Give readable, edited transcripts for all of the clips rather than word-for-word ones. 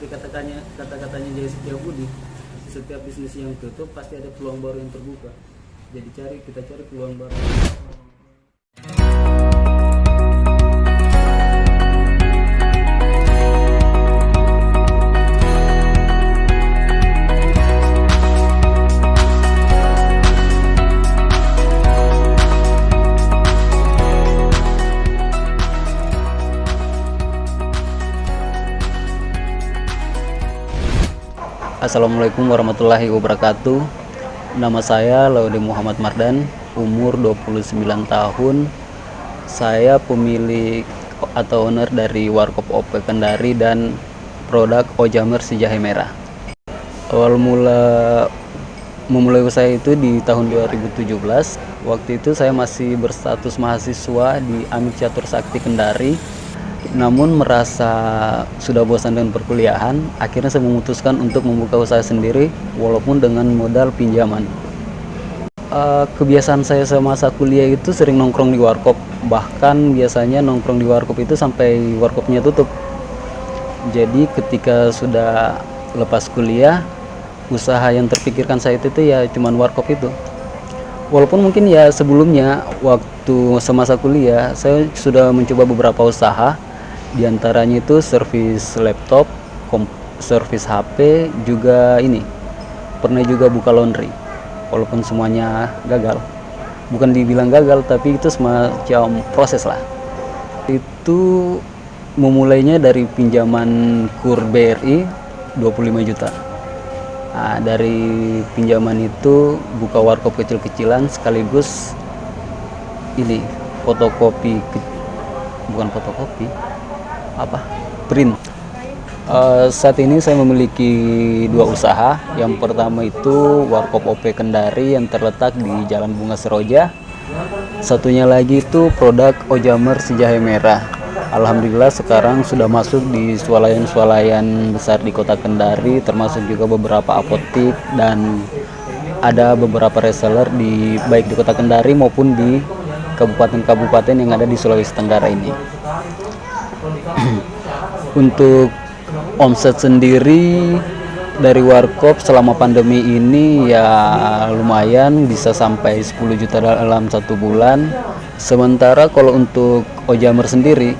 seperti kata-katanya Jaya Setiabudi, setiap bisnis yang tutup pasti ada peluang baru yang terbuka. Jadi kita cari peluang baru. Assalamualaikum warahmatullahi wabarakatuh. Nama saya Laude Muhammad Mardan, umur 29 tahun. Saya pemilik atau owner dari Warkop OP Kendari dan produk Ojamer si Jahe Merah. Awal memulai usaha itu di tahun 2017. Waktu itu saya masih berstatus mahasiswa di Amik Catur Sakti Kendari. Namun merasa sudah bosan dengan perkuliahan, akhirnya saya memutuskan untuk membuka usaha sendiri walaupun dengan modal pinjaman. Kebiasaan saya semasa kuliah itu sering nongkrong di warkop, bahkan biasanya nongkrong di warkop itu sampai warkopnya tutup. Jadi ketika sudah lepas kuliah, usaha yang terpikirkan saya itu ya cuman warkop itu. Walaupun mungkin ya sebelumnya waktu semasa kuliah saya sudah mencoba beberapa usaha. Di antaranya itu servis laptop, servis HP, juga pernah juga buka laundry. Walaupun semuanya gagal, bukan dibilang gagal, tapi itu semacam proses lah. Itu memulainya dari pinjaman KUR BRI 25 juta. Nah, dari pinjaman itu buka warkop kecil-kecilan sekaligus fotokopi, bukan fotokopi, print. Saat ini saya memiliki dua usaha. Yang pertama itu Warkop OP Kendari yang terletak di Jalan Bunga Seroja. Satunya lagi itu produk Ojamer si Jahe Merah. Alhamdulillah sekarang sudah masuk di swalayan-swalayan besar di kota Kendari, termasuk juga beberapa apotik dan ada beberapa reseller baik di kota Kendari maupun di kabupaten-kabupaten yang ada di Sulawesi Tenggara ini. Untuk omset sendiri dari warkop selama pandemi ini ya lumayan, bisa sampai 10 juta dalam satu bulan. Sementara kalau untuk Ojamer sendiri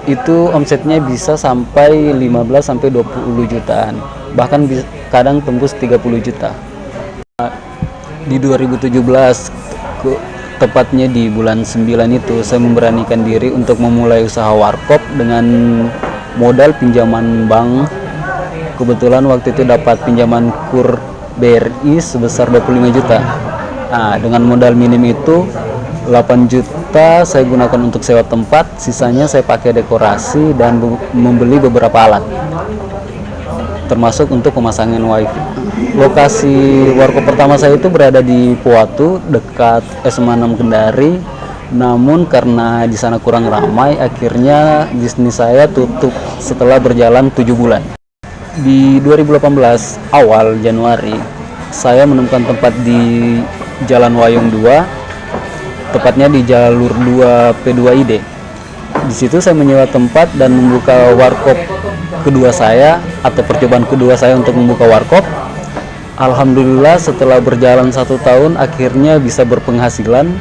itu omsetnya bisa sampai 15 sampai 20 jutaan, bahkan kadang tembus 30 juta. Di 2017 tepatnya di bulan 9 itu saya memberanikan diri untuk memulai usaha warkop dengan modal pinjaman bank. Kebetulan waktu itu dapat pinjaman KUR BRI sebesar 25 juta. Nah, dengan modal minim itu 8 juta saya gunakan untuk sewa tempat, sisanya saya pakai dekorasi dan membeli beberapa alat, termasuk untuk pemasangan wifi. Lokasi warkop pertama saya itu berada di Puatu, dekat SMA 6 Kendari. Namun karena di sana kurang ramai, akhirnya bisnis saya tutup setelah berjalan 7 bulan. Di 2018 awal Januari, saya menemukan tempat di Jalan Wayung 2, tepatnya di jalur 2 P2ID. Di situ saya menyewa tempat dan membuka warkop kedua saya, atau percobaan kedua saya untuk membuka warkop. Alhamdulillah setelah berjalan 1 tahun akhirnya bisa berpenghasilan,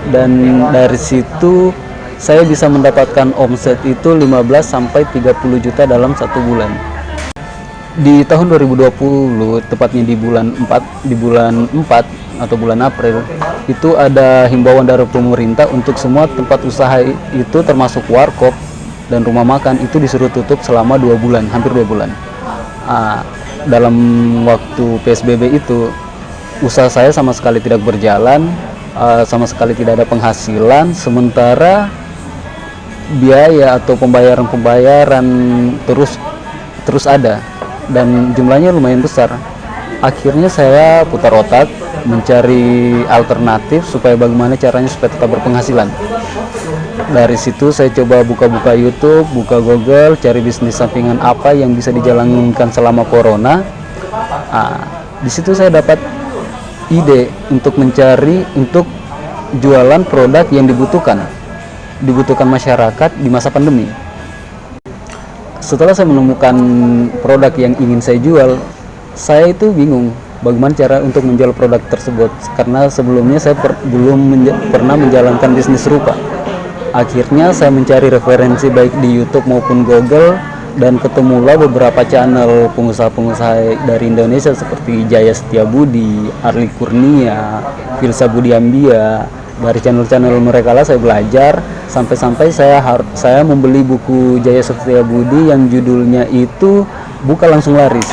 dan dari situ saya bisa mendapatkan omset itu 15 sampai 30 juta dalam 1 bulan. Di tahun 2020, tepatnya di bulan 4 atau bulan April, itu ada himbauan dari pemerintah untuk semua tempat usaha itu termasuk warkop dan rumah makan itu disuruh tutup selama 2 bulan, hampir 2 bulan. Dalam waktu PSBB itu usaha saya sama sekali tidak berjalan, sama sekali tidak ada penghasilan, sementara biaya atau pembayaran terus ada dan jumlahnya lumayan besar. Akhirnya saya putar otak mencari alternatif supaya bagaimana caranya supaya tetap berpenghasilan. Dari situ saya coba buka-buka YouTube, buka Google, cari bisnis sampingan apa yang bisa dijalankan selama corona. Di situ saya dapat ide untuk jualan produk yang dibutuhkan masyarakat di masa pandemi. setelah saya menemukan produk yang ingin saya jual, saya itu bingung bagaimana cara untuk menjual produk tersebut, karena sebelumnya saya belum pernah menjalankan bisnis serupa. Akhirnya saya mencari referensi baik di YouTube maupun Google, dan ketemulah beberapa channel pengusaha-pengusaha dari Indonesia seperti Jaya Setiabudi, Arli Kurnia, Filsa Budiambia. Dari channel-channel mereka lah saya belajar, sampai-sampai saya membeli buku Jaya Setiabudi yang judulnya itu Buka Langsung Laris.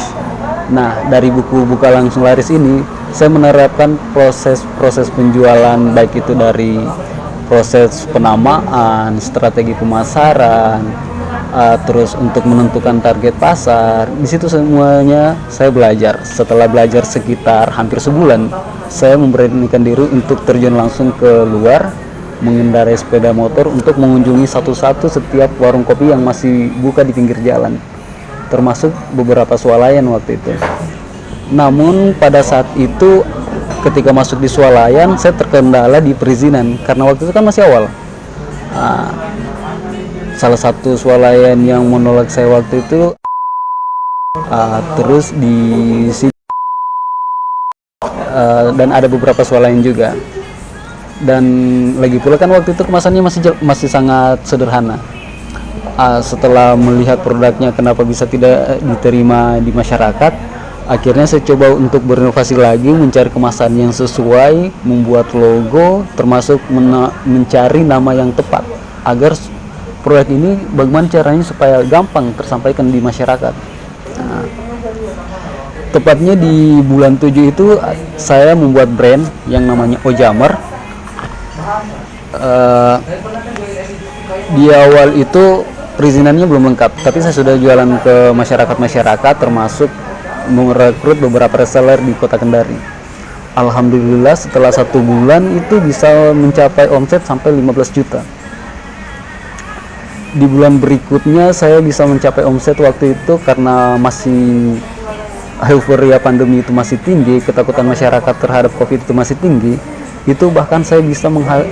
Nah, dari buku Buka Langsung Laris ini saya menerapkan proses penjualan, baik itu dari proses penamaan, strategi pemasaran, terus untuk menentukan target pasar. Di situ semuanya saya belajar. Setelah belajar sekitar hampir sebulan, saya memberanikan diri untuk terjun langsung ke luar, mengendarai sepeda motor untuk mengunjungi satu-satu setiap warung kopi yang masih buka di pinggir jalan, termasuk beberapa swalayan waktu itu. Namun pada saat itu ketika masuk di swalayan, saya terkendala di perizinan karena waktu itu kan masih awal. Salah satu swalayan yang menolak saya waktu itu, terus di dan ada beberapa swalayan juga. Dan lagi pula kan waktu itu kemasannya masih sangat sederhana. Setelah melihat produknya kenapa bisa tidak diterima di masyarakat, akhirnya saya coba untuk berinovasi lagi, mencari kemasan yang sesuai, membuat logo, termasuk mencari nama yang tepat agar produk ini bagaimana caranya supaya gampang tersampaikan di masyarakat. Tepatnya di bulan 7 itu saya membuat brand yang namanya Ojamer. Di awal itu perizinannya belum lengkap, tapi saya sudah jualan ke masyarakat, termasuk merekrut beberapa reseller di Kota Kendari. Alhamdulillah setelah 1 bulan itu bisa mencapai omset sampai 15 juta. Di bulan berikutnya saya bisa mencapai omset waktu itu karena masih euforia pandemi itu masih tinggi, ketakutan masyarakat terhadap COVID itu masih tinggi. Itu bahkan saya bisa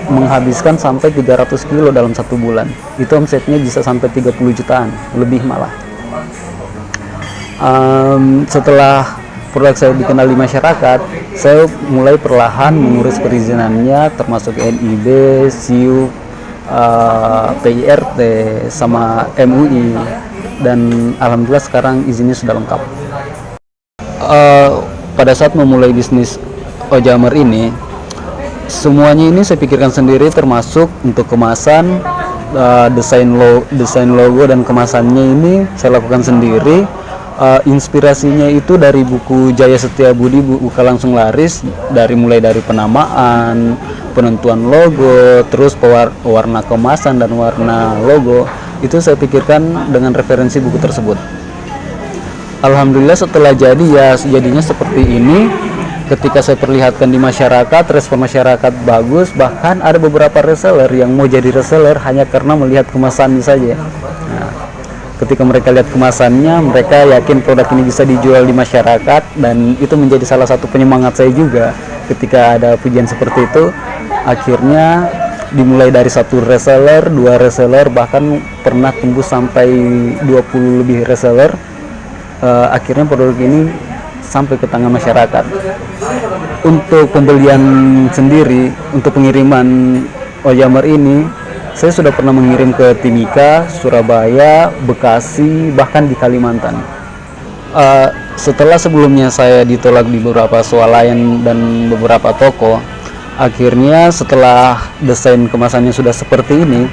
menghabiskan sampai 300 kilo dalam 1 bulan. Itu omsetnya bisa sampai 30 jutaan, lebih malah. Setelah produk saya dikenal di masyarakat, saya mulai perlahan mengurus perizinannya, termasuk NIB, SIU, PIRT, sama MUI, dan alhamdulillah sekarang izinnya sudah lengkap. Pada saat memulai bisnis Ojamer ini, semuanya ini saya pikirkan sendiri, termasuk untuk kemasan, desain logo dan kemasannya ini saya lakukan sendiri. Inspirasinya itu dari buku Jaya Setiabudi, Buka Langsung Laris, mulai dari penamaan, penentuan logo, terus warna kemasan dan warna logo, itu saya pikirkan dengan referensi buku tersebut. Alhamdulillah setelah jadinya seperti ini. Ketika saya perlihatkan di masyarakat, respon masyarakat bagus, bahkan ada beberapa reseller yang mau jadi reseller hanya karena melihat kemasannya saja. Ketika mereka lihat kemasannya, mereka yakin produk ini bisa dijual di masyarakat, dan itu menjadi salah satu penyemangat saya juga. Ketika ada pujian seperti itu, akhirnya dimulai dari 1 reseller, 2 reseller, bahkan pernah tembus sampai 20 lebih reseller. Akhirnya produk ini sampai ke tangan masyarakat. Untuk pembelian sendiri, untuk pengiriman Ojamer ini, saya sudah pernah mengirim ke Timika, Surabaya, Bekasi, bahkan di Kalimantan. Setelah sebelumnya saya ditolak di beberapa swalayan dan beberapa toko, akhirnya setelah desain kemasannya sudah seperti ini,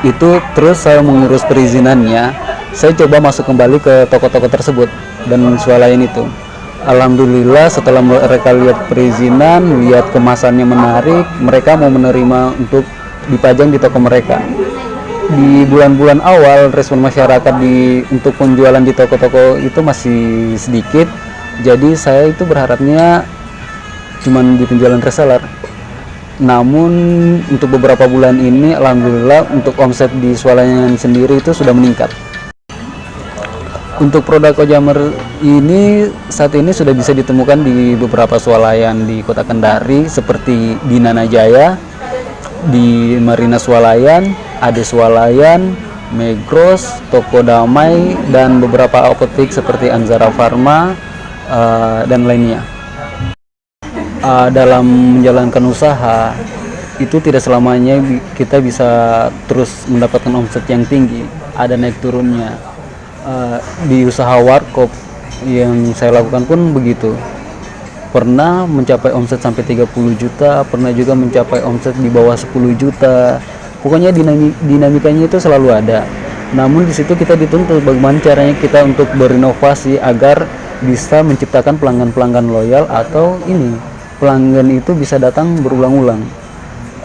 itu terus saya mengurus perizinannya. Saya coba masuk kembali ke toko-toko tersebut dan swalayan itu. Alhamdulillah setelah mereka lihat perizinan, lihat kemasannya menarik, mereka mau menerima untuk dipajang di toko mereka. Di bulan-bulan awal respon masyarakat untuk penjualan di toko-toko itu masih sedikit, jadi saya itu berharapnya cuman di penjualan reseller. Namun untuk beberapa bulan ini alhamdulillah untuk omset di swalayan sendiri itu sudah meningkat. Untuk produk Ojamer ini saat ini sudah bisa ditemukan di beberapa swalayan di Kota Kendari seperti di Nanajaya, di Marina Swalayan, Ade Swalayan, Megros, Toko Damai, dan beberapa apotek seperti Anzara Pharma dan lainnya. Dalam menjalankan usaha itu tidak selamanya kita bisa terus mendapatkan omset yang tinggi, ada naik turunnya. Di usaha warkop yang saya lakukan pun begitu, pernah mencapai omset sampai 30 juta, pernah juga mencapai omset di bawah 10 juta. Pokoknya dinamikanya itu selalu ada. Namun di situ kita dituntut bagaimana caranya kita untuk berinovasi agar bisa menciptakan pelanggan-pelanggan loyal, atau ini pelanggan itu bisa datang berulang-ulang.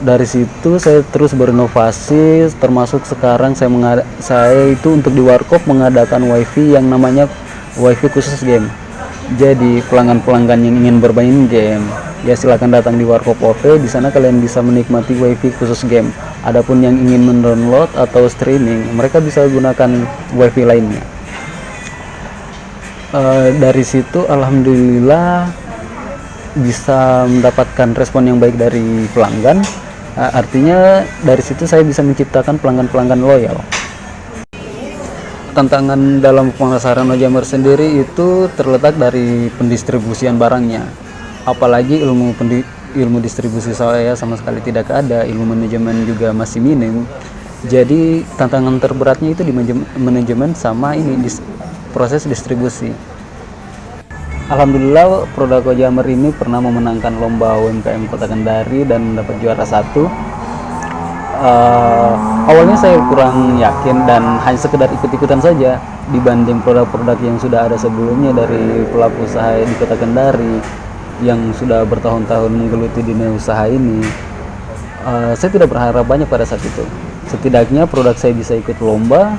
Dari situ saya terus berinovasi, termasuk sekarang saya itu untuk di warkop mengadakan wifi yang namanya wifi khusus game. Jadi pelanggan-pelanggan yang ingin bermain game, ya silakan datang di Warkop OV. Di sana kalian bisa menikmati wifi khusus game. Adapun yang ingin mendownload atau streaming, mereka bisa gunakan wifi lainnya. Dari situ alhamdulillah bisa mendapatkan respon yang baik dari pelanggan. Artinya dari situ saya bisa menciptakan pelanggan-pelanggan loyal. Tantangan dalam pemasaran Ojammer sendiri itu terletak dari pendistribusian barangnya. Apalagi ilmu distribusi saya sama sekali tidak ada, ilmu manajemen juga masih minim. Jadi tantangan terberatnya itu di manajemen sama ini proses distribusi. Alhamdulillah produk Ojammer ini pernah memenangkan lomba UMKM Kota Kendari dan mendapat juara 1. Awalnya saya kurang yakin dan hanya sekedar ikut-ikutan saja dibanding produk-produk yang sudah ada sebelumnya dari pelaku usaha di Kota Kendari yang sudah bertahun-tahun menggeluti dunia usaha ini. Saya tidak berharap banyak pada saat itu. Setidaknya produk saya bisa ikut lomba,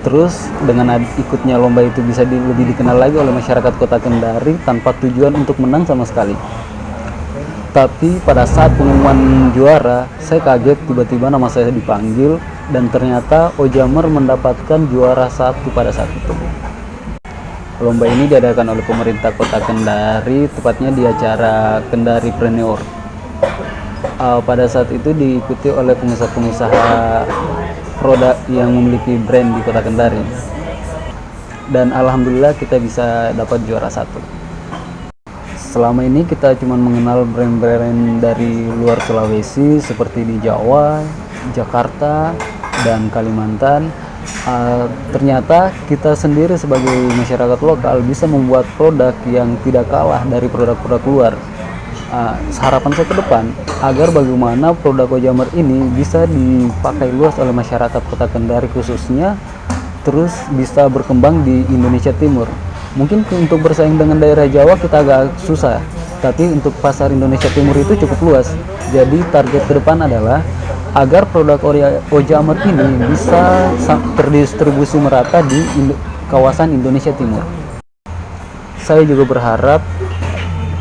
terus dengan ikutnya lomba itu bisa lebih dikenal lagi oleh masyarakat Kota Kendari tanpa tujuan untuk menang sama sekali. Tapi pada saat pengumuman juara, saya kaget tiba-tiba nama saya dipanggil dan ternyata Ojammer mendapatkan juara 1 pada saat itu. Lomba ini diadakan oleh pemerintah Kota Kendari, tepatnya di acara Kendari Preneur. Pada saat itu diikuti oleh pengusaha-pengusaha produk yang memiliki brand di Kota Kendari. Dan alhamdulillah kita bisa dapat juara 1. Selama ini kita cuma mengenal brand-brand dari luar Sulawesi seperti di Jawa, Jakarta, dan Kalimantan. Ternyata kita sendiri sebagai masyarakat lokal bisa membuat produk yang tidak kalah dari produk-produk luar. Harapan saya ke depan agar bagaimana produk Ojammer ini bisa dipakai luas oleh masyarakat Kota Kendari khususnya, terus bisa berkembang di Indonesia Timur. Mungkin untuk bersaing dengan daerah Jawa kita agak susah, tapi untuk pasar Indonesia Timur itu cukup luas. Jadi target ke depan adalah agar produk Ojammer ini bisa terdistribusi merata di kawasan Indonesia Timur. Saya juga berharap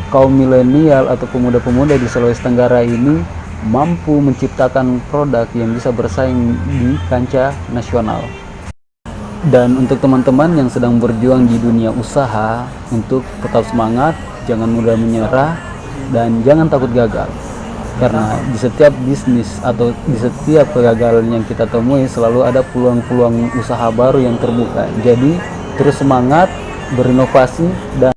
kaum milenial atau pemuda-pemuda di Sulawesi Tenggara ini mampu menciptakan produk yang bisa bersaing di kancah nasional. Dan untuk teman-teman yang sedang berjuang di dunia usaha, untuk tetap semangat, jangan mudah menyerah, dan jangan takut gagal. Karena di setiap bisnis atau di setiap kegagalan yang kita temui selalu ada peluang-peluang usaha baru yang terbuka. Jadi terus semangat, berinovasi, dan